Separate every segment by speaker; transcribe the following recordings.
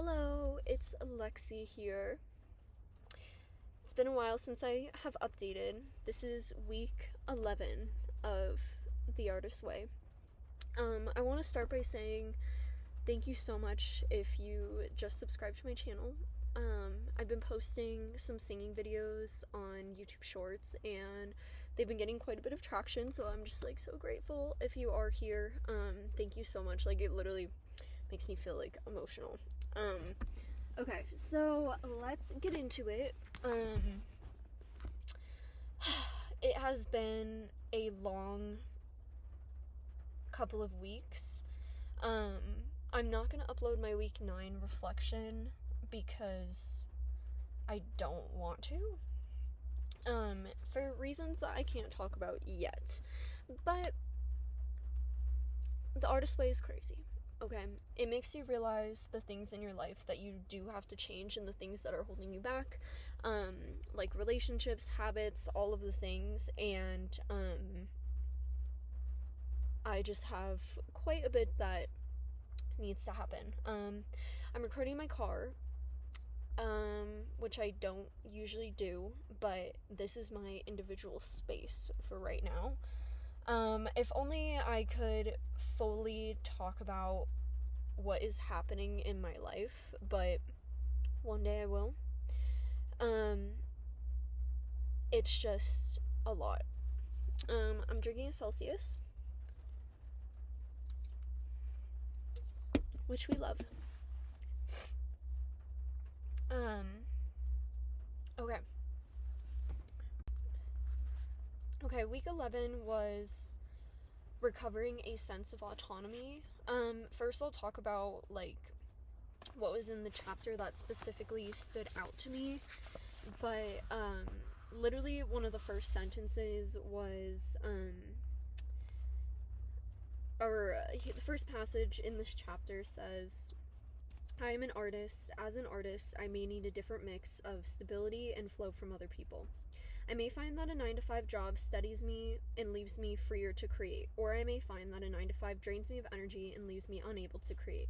Speaker 1: Hello, it's Lexi here. It's been a while since I have updated. This is week 11 of The Artist Way. I want to start by saying thank you so much if you just subscribed to my channel. I've been posting some singing videos on YouTube Shorts and they've been getting quite a bit of traction, so I'm just so grateful if you are here. Thank you so much. It literally makes me feel emotional. Okay, so let's get into it. It has been a long couple of weeks. I'm not gonna upload my week 9 reflection because I don't want to. For reasons that I can't talk about yet. But the Artist Way is crazy. Okay, it makes you realize the things in your life that you do have to change and the things that are holding you back, like relationships, habits, all of the things, and I just have quite a bit that needs to happen. I'm recording in my car, which I don't usually do, but this is my individual space for right now. If only I could fully talk about what is happening in my life, but one day I will. It's just a lot. I'm drinking a Celsius, which we love. Okay, week 11 was recovering a sense of autonomy. First I'll talk about what was in the chapter that specifically stood out to me, but literally one of the first sentences was the first passage in this chapter says, I am an artist. As an artist, I may need a different mix of stability and flow from other people. I may find that a 9-to-5 job steadies me and leaves me freer to create, or I may find that a 9-to-5 drains me of energy and leaves me unable to create.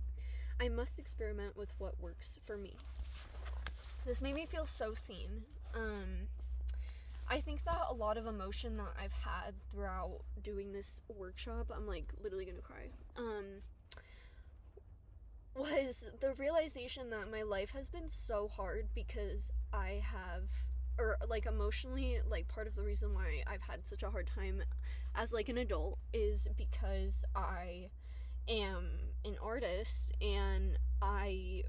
Speaker 1: I must experiment with what works for me. This made me feel so seen. I think that a lot of emotion that I've had throughout doing this workshop, I'm literally gonna cry, was the realization that my life has been so hard because I have, or emotionally, part of the reason why I've had such a hard time as an adult is because I am an artist and I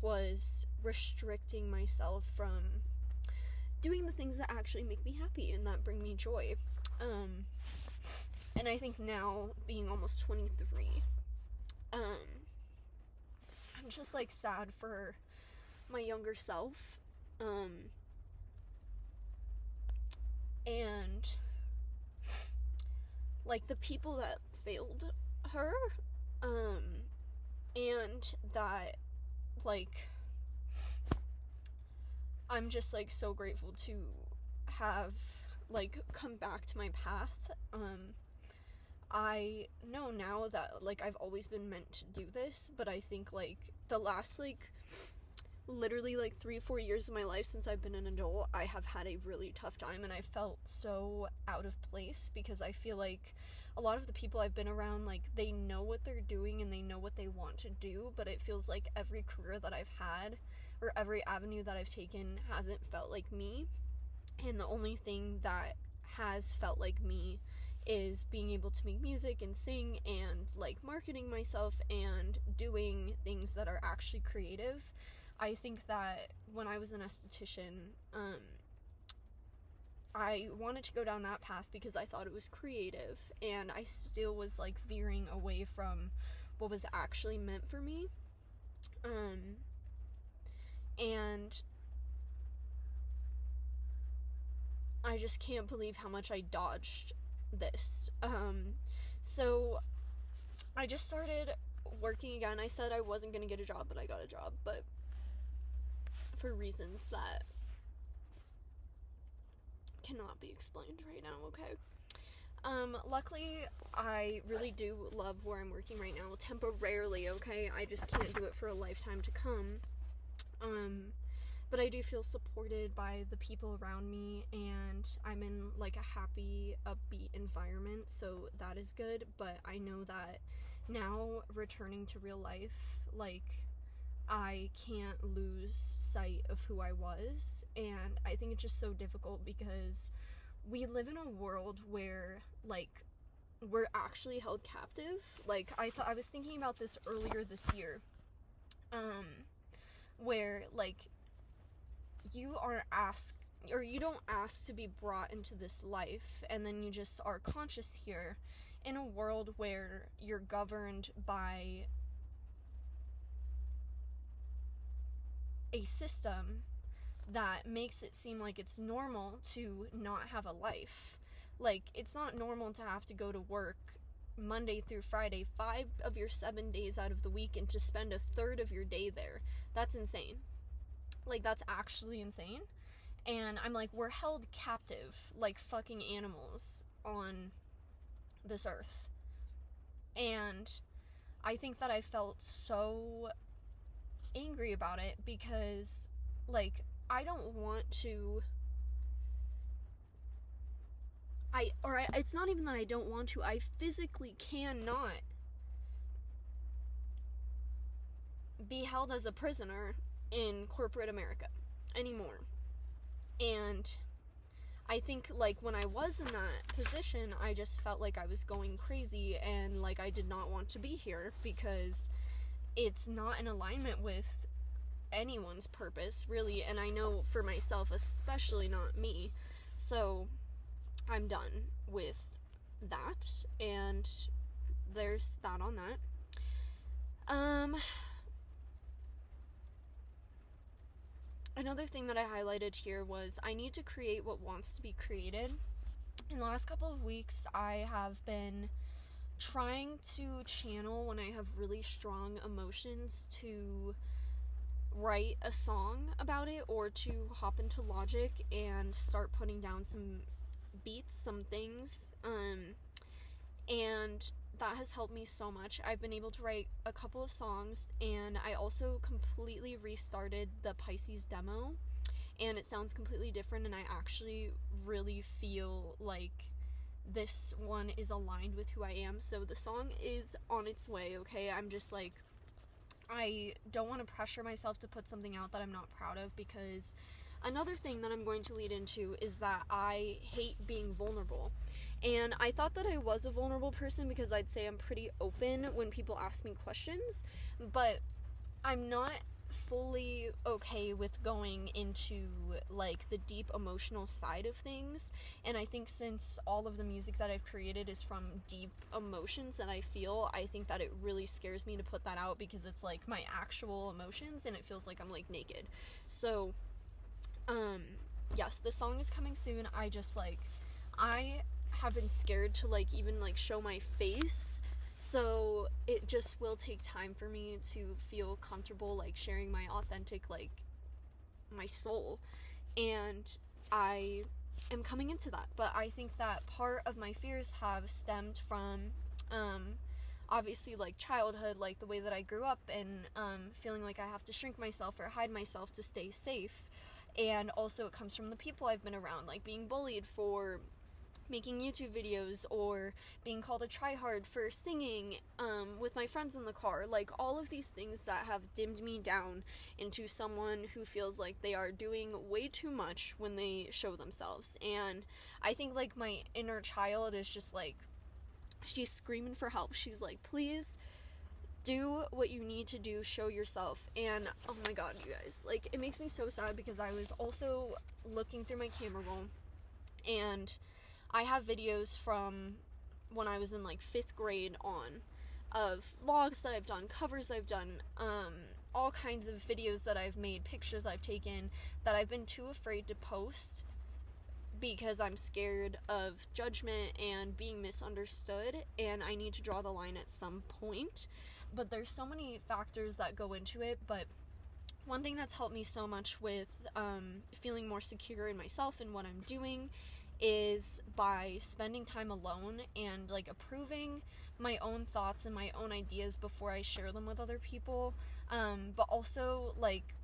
Speaker 1: was restricting myself from doing the things that actually make me happy and that bring me joy. And I think now, being almost 23, I'm just sad for my younger self. And the people that failed her, and that I'm just so grateful to have come back to my path. I know now that I've always been meant to do this, but I think the last literally 3-4 years of my life since I've been an adult, I have had a really tough time, and I felt so out of place because I feel a lot of the people I've been around, they know what they're doing and they know what they want to do, but it feels like every career that I've had or every avenue that I've taken hasn't felt like me, and the only thing that has felt like me is being able to make music and sing and marketing myself and doing things that are actually creative. I think that when I was an esthetician, I wanted to go down that path because I thought it was creative, and I still was veering away from what was actually meant for me. And I just can't believe how much I dodged this. So I just started working again. I said I wasn't gonna get a job, but I got a job, but for reasons that cannot be explained right now, okay? Luckily, I really do love where I'm working right now, temporarily, okay? I just can't do it for a lifetime to come. But I do feel supported by the people around me, and I'm in, like, a happy, upbeat environment, so that is good. But I know that now, returning to real life, like, I can't lose sight of who I was, and I think it's just so difficult because we live in a world where, like, we're actually held captive. Like, I was thinking about this earlier this year, where, like, you are asked, or you don't ask to be brought into this life, and then you just are conscious here in a world where you're governed by a system that makes it seem like it's normal to not have a life. Like, it's not normal to have to go to work Monday through Friday, 5 of your 7 days out of the week, and to spend a third of your day there. That's insane. Like, that's actually insane. And I'm like, we're held captive like fucking animals on this earth. And I think that I felt so angry about it because, like, I don't want to, it's not even that I don't want to, I physically cannot be held as a prisoner in corporate America anymore. And I think, like, when I was in that position, I just felt like I was going crazy, and, like, I did not want to be here because it's not in alignment with anyone's purpose, really, and I know for myself, especially not me. So I'm done with that, and there's that on that. Another thing that I highlighted here was I need to create what wants to be created. In the last couple of weeks, I have been trying to channel when I have really strong emotions to write a song about it, or to hop into Logic and start putting down some beats, some things, and that has helped me so much. I've been able to write a couple of songs, and I also completely restarted the Pisces demo, and it sounds completely different, and I actually really feel like this one is aligned with who I am. So the song is on its way, okay? I'm just like, I don't want to pressure myself to put something out that I'm not proud of, because another thing that I'm going to lead into is that I hate being vulnerable. And I thought that I was a vulnerable person because I'd say I'm pretty open when people ask me questions, but I'm not fully okay with going into, like, the deep emotional side of things. And I think since all of the music that I've created is from deep emotions that I feel, I think that it really scares me to put that out because it's like my actual emotions and it feels like I'm, like, naked. So yes, the song is coming soon. I just, like, I have been scared to, like, even, like, show my face, so it just will take time for me to feel comfortable, like, sharing my authentic, like, my soul, and I am coming into that. But I think that part of my fears have stemmed from obviously, like, childhood, like the way that I grew up, and feeling like I have to shrink myself or hide myself to stay safe. And also it comes from the people I've been around, like being bullied for making YouTube videos, or being called a tryhard for singing with my friends in the car. Like, all of these things that have dimmed me down into someone who feels like they are doing way too much when they show themselves. And I think, like, my inner child is just like, she's screaming for help. She's like, please do what you need to do, show yourself. And oh my god, you guys, like, it makes me so sad because I was also looking through my camera roll, and I have videos from when I was in, like, 5th grade on, of vlogs that I've done, covers I've done, all kinds of videos that I've made, pictures I've taken, that I've been too afraid to post because I'm scared of judgment and being misunderstood, and I need to draw the line at some point. But there's so many factors that go into it. But one thing that's helped me so much with feeling more secure in myself and what I'm doing is by spending time alone and like approving my own thoughts and my own ideas before I share them with other people. But also, like,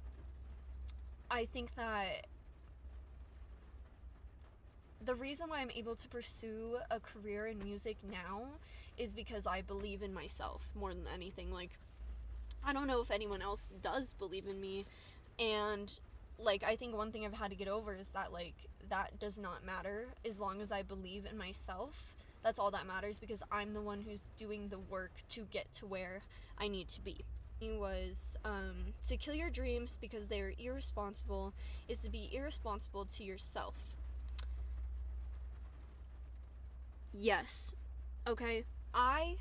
Speaker 1: I think that the reason why I'm able to pursue a career in music now is because I believe in myself more than anything. Like, I don't know if anyone else does believe in me, and like, I think one thing I've had to get over is that, like, that does not matter as long as I believe in myself. That's all that matters, because I'm the one who's doing the work to get to where I need to be. It was to kill your dreams because they are irresponsible is to be irresponsible to yourself. Yes, okay, I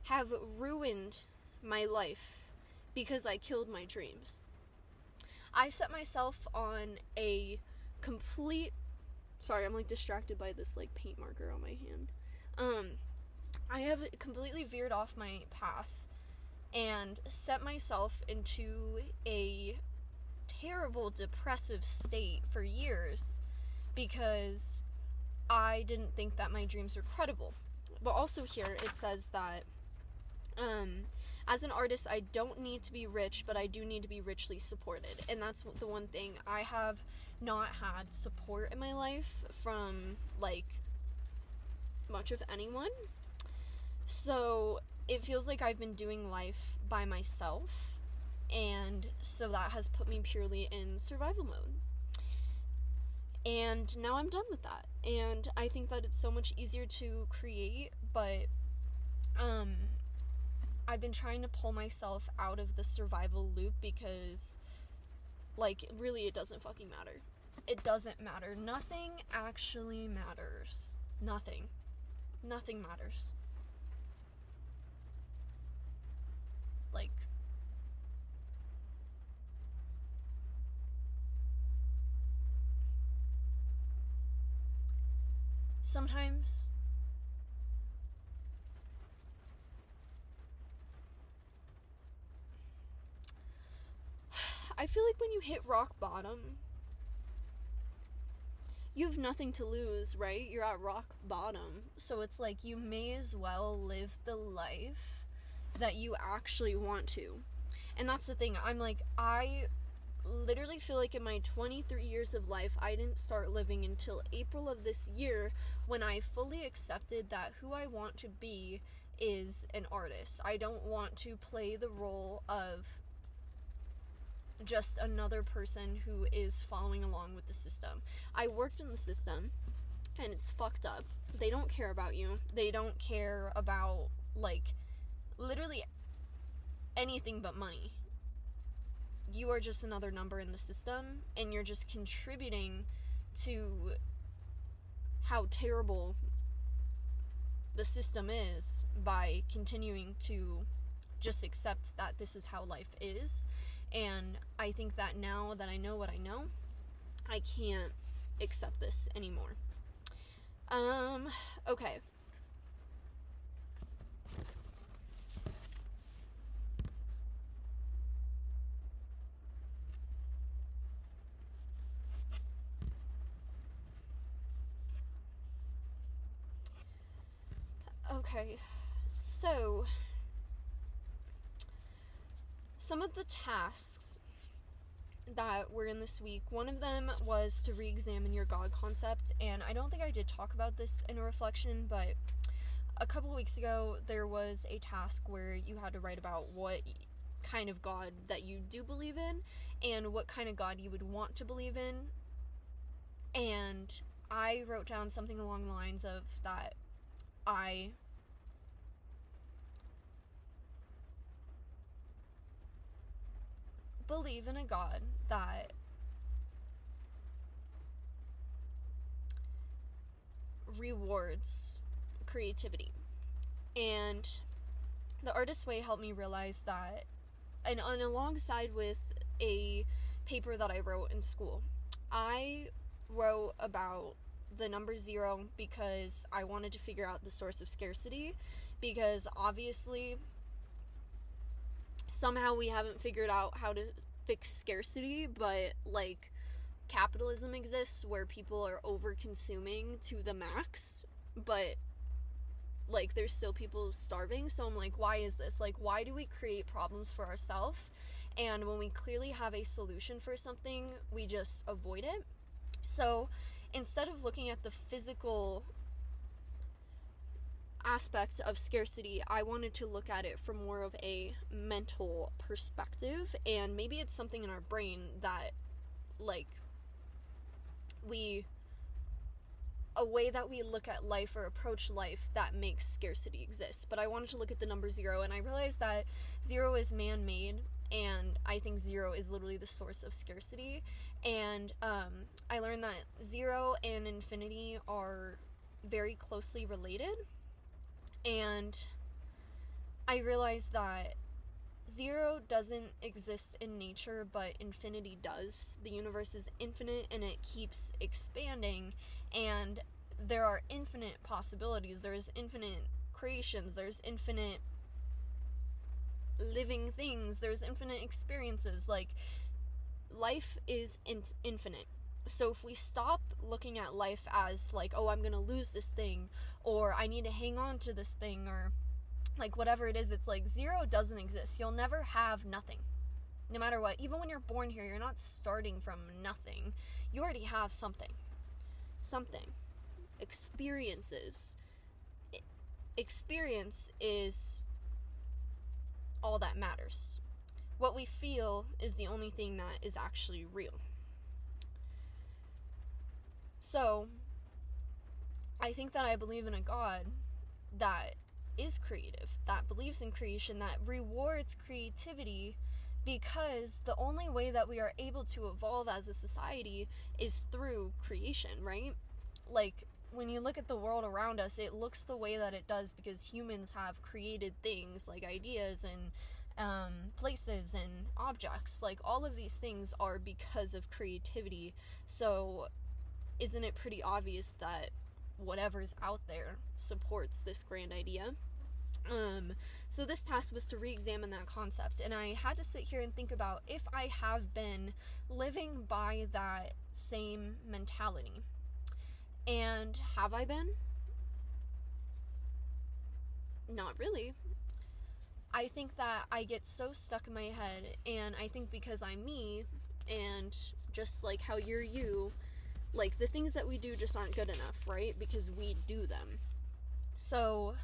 Speaker 1: have ruined my life because I killed my dreams. I set myself on a complete... Sorry, I'm like distracted by this like paint marker on my hand. I have completely veered off my path and set myself into a terrible depressive state for years because I didn't think that my dreams were credible. But also here it says that as an artist, I don't need to be rich, but I do need to be richly supported. And that's the one thing. I have not had support in my life from, like, much of anyone. So it feels like I've been doing life by myself. And so that has put me purely in survival mode. And now I'm done with that. And I think that it's so much easier to create, but I've been trying to pull myself out of the survival loop because, like, really it doesn't fucking matter. It doesn't matter. Nothing actually matters. Nothing. Nothing matters. Like, sometimes I feel like when you hit rock bottom, you have nothing to lose, right? You're at rock bottom. So it's like you may as well live the life that you actually want to. And that's the thing. I'm like, I literally feel like in my 23 years of life, I didn't start living until April of this year when I fully accepted that who I want to be is an artist. I don't want to play the role of just another person who is following along with the system. I worked in the system and it's fucked up. They don't care about you. They don't care about, like, literally anything but money. You are just another number in the system, and you're just contributing to how terrible the system is by continuing to just accept that this is how life is. And I think that now that I know what I know, I can't accept this anymore. Okay. Okay, so some of the tasks that were in this week, one of them was to re-examine your God concept, and I don't think I did talk about this in a reflection, but a couple weeks ago there was a task where you had to write about what kind of God that you do believe in and what kind of God you would want to believe in. And I wrote down something along the lines of that I believe in a God that rewards creativity. And the Artist's Way helped me realize that, and alongside with a paper that I wrote in school, I wrote about the number 0 because I wanted to figure out the source of scarcity, because obviously somehow we haven't figured out how to fix scarcity, but, like, capitalism exists where people are over consuming to the max, but like there's still people starving. So I'm like, why is this? Like, why do we create problems for ourselves, and when we clearly have a solution for something, we just avoid it? So instead of looking at the physical aspect of scarcity, I wanted to look at it from more of a mental perspective, and maybe it's something in our brain that, like, a way that we look at life or approach life that makes scarcity exist. But I wanted to look at the number 0, and I realized that 0 is man-made, and I think 0 is literally the source of scarcity. And I learned that 0 and infinity are very closely related, and I realized that 0 doesn't exist in nature, but infinity does. The universe is infinite, and it keeps expanding, and there are infinite possibilities. There's infinite creations, there's infinite living things, there's infinite experiences. Like, life is infinite. So if we stop looking at life as like, oh, I'm gonna lose this thing, or I need to hang on to this thing, or like whatever it is, it's like 0 doesn't exist. You'll never have nothing, no matter what. Even when you're born here, you're not starting from nothing. You already have something. Experiences. Experience is all that matters. What we feel is the only thing that is actually real. So, I think that I believe in a God that is creative, that believes in creation, that rewards creativity, because the only way that we are able to evolve as a society is through creation, right? Like, when you look at the world around us, it looks the way that it does because humans have created things like ideas and places and objects. Like, all of these things are because of creativity. So isn't it pretty obvious that whatever's out there supports this grand idea? So this task was to re-examine that concept, and I had to sit here and think about if I have been living by that same mentality. And have I been? Not really. I think that I get so stuck in my head, and I think because I'm me, and just like how you're you, like, the things that we do just aren't good enough, right? Because we do them. So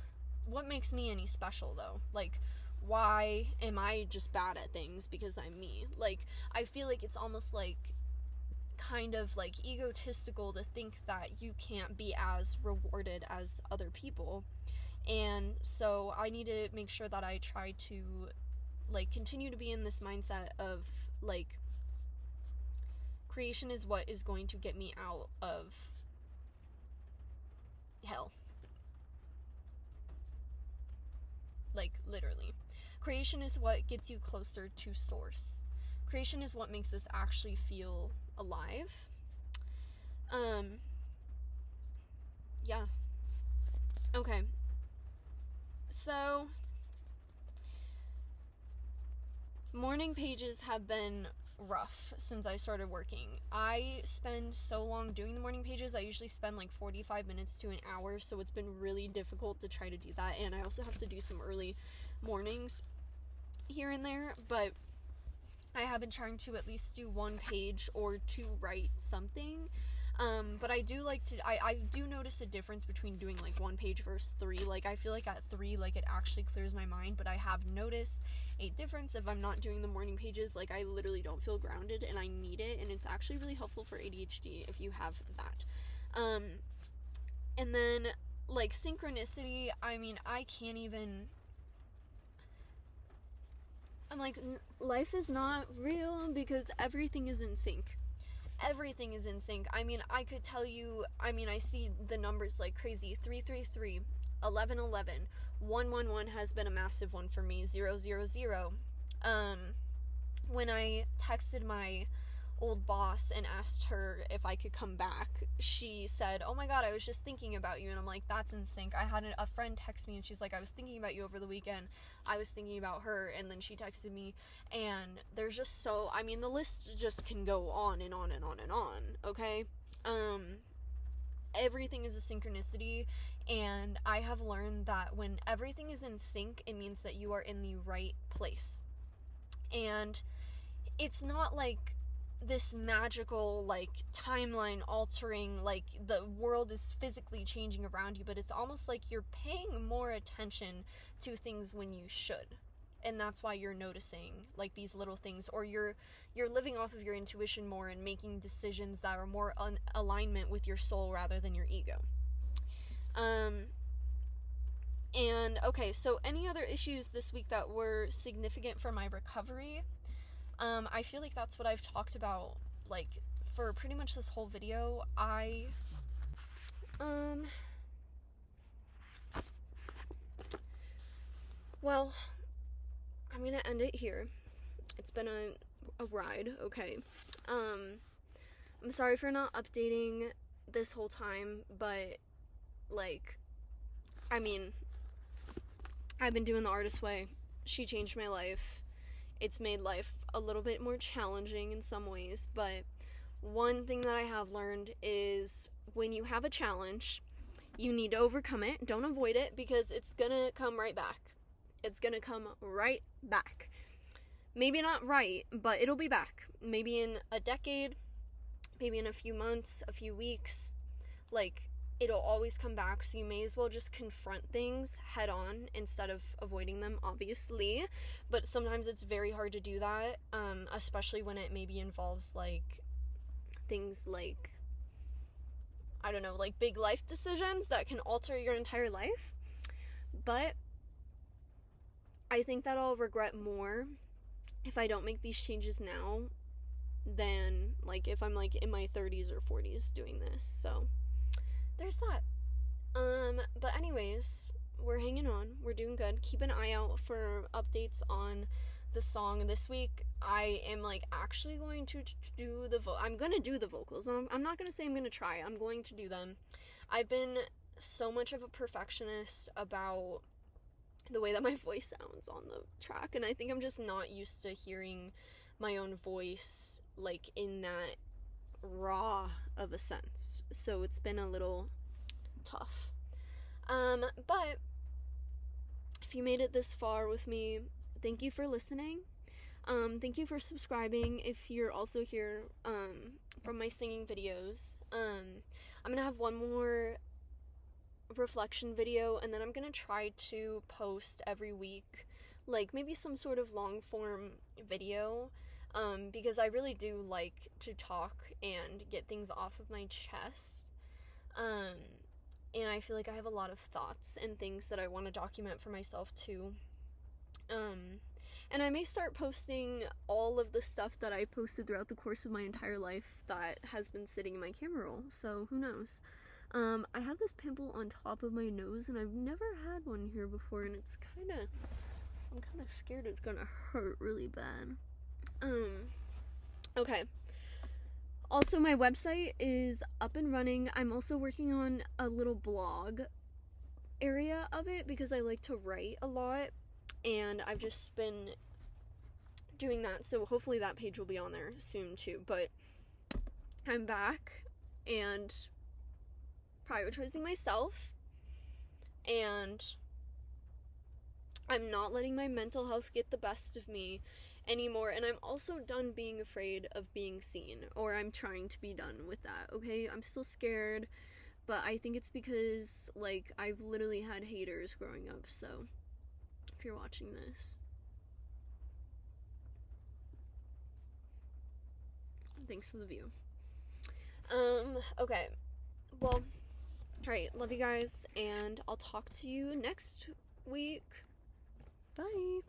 Speaker 1: what makes me any special, though? Like, why am I just bad at things because I'm me? Like, I feel like it's almost like kind of like egotistical to think that you can't be as rewarded as other people. And so I need to make sure that I try to, like, continue to be in this mindset of, like, creation is what is going to get me out of hell. Like, literally. Creation is what gets you closer to source. Creation is what makes us actually feel alive. Yeah. Okay. So, morning pages have been rough since I started working. I spend so long doing the morning pages. I usually spend like 45 minutes to an hour, so it's been really difficult to try to do that. And I also have to do some early mornings here and there, but I have been trying to at least do one page or to write something. But I do like to, I do notice a difference between doing like one page versus 3. Like, I feel like at 3, like, it actually clears my mind, but I have noticed a difference if I'm not doing the morning pages. Like, I literally don't feel grounded, and I need it, and it's actually really helpful for ADHD if you have that. And then, like, synchronicity, I mean, I can't even, I'm like, life is not real because everything is in sync. Everything is in sync. I mean, I could tell you, I mean, I see the numbers like crazy. 333, 1111, 111 has been a massive one for me. 000. When I texted my old boss and asked her if I could come back, she said, "Oh my god, I was just thinking about you." And I'm like, that's in sync. I had a friend text me and she's like, "I was thinking about you over the weekend." I was thinking about her, and then she texted me, and there's just so, I mean, the list just can go on and on and on and on, okay? Everything is a synchronicity, and I have learned that when everything is in sync, it means that you are in the right place. And it's not like this magical, like, timeline altering, like, the world is physically changing around you, but it's almost like you're paying more attention to things when you should. And that's why you're noticing, like, these little things, or you're living off of your intuition more and making decisions that are more in alignment with your soul rather than your ego. And okay, so any other issues this week that were significant for my recovery? I feel like that's what I've talked about, like, for pretty much this whole video. Well, I'm gonna end it here. It's been a ride, okay? I'm sorry for not updating this whole time, but, like, I mean, I've been doing the artist way. She changed my life. It's made life a little bit more challenging in some ways, but one thing that I have learned is when you have a challenge, you need to overcome it. Don't avoid it, because it's gonna come right back. It's gonna come right back. Maybe not right, but it'll be back. Maybe in a decade, maybe in a few months, a few weeks. Like, it'll always come back, so you may as well just confront things head on instead of avoiding them, obviously. But sometimes it's very hard to do that, especially when it maybe involves, like, things like, I don't know, like big life decisions that can alter your entire life. But I think that I'll regret more if I don't make these changes now than, like, if I'm, like, in my 30s or 40s doing this. So there's that. But anyways, we're hanging on. We're doing good. Keep an eye out for updates on the song this week. I am, like, actually going to do I'm gonna do the vocals. I'm not gonna say I'm gonna try. I'm going to do them. I've been so much of a perfectionist about the way that my voice sounds on the track, and I think I'm just not used to hearing my own voice, like, in that raw of a sense. So it's been a little tough. But if you made it this far with me, thank you for listening. Thank you for subscribing if you're also here from my singing videos. I'm gonna have one more reflection video, and then I'm gonna try to post every week, like, maybe some sort of long form video, because I really do like to talk and get things off of my chest, and I feel like I have a lot of thoughts and things that I want to document for myself too. And I may start posting all of the stuff that I posted throughout the course of my entire life that has been sitting in my camera roll, so who knows. I have this pimple on top of my nose, and I've never had one here before, and it's I'm kind of scared it's gonna hurt really bad. Okay. Also, my website is up and running. I'm also working on a little blog area of it, because I like to write a lot, and I've just been doing that, so hopefully that page will be on there soon too. But I'm back and prioritizing myself, and I'm not letting my mental health get the best of me anymore, and I'm also done being afraid of being seen, or I'm trying to be done with that, okay? I'm still scared, but I think it's because, like, I've literally had haters growing up, so if you're watching this, thanks for the view. Okay, well, alright, love you guys, and I'll talk to you next week. Bye!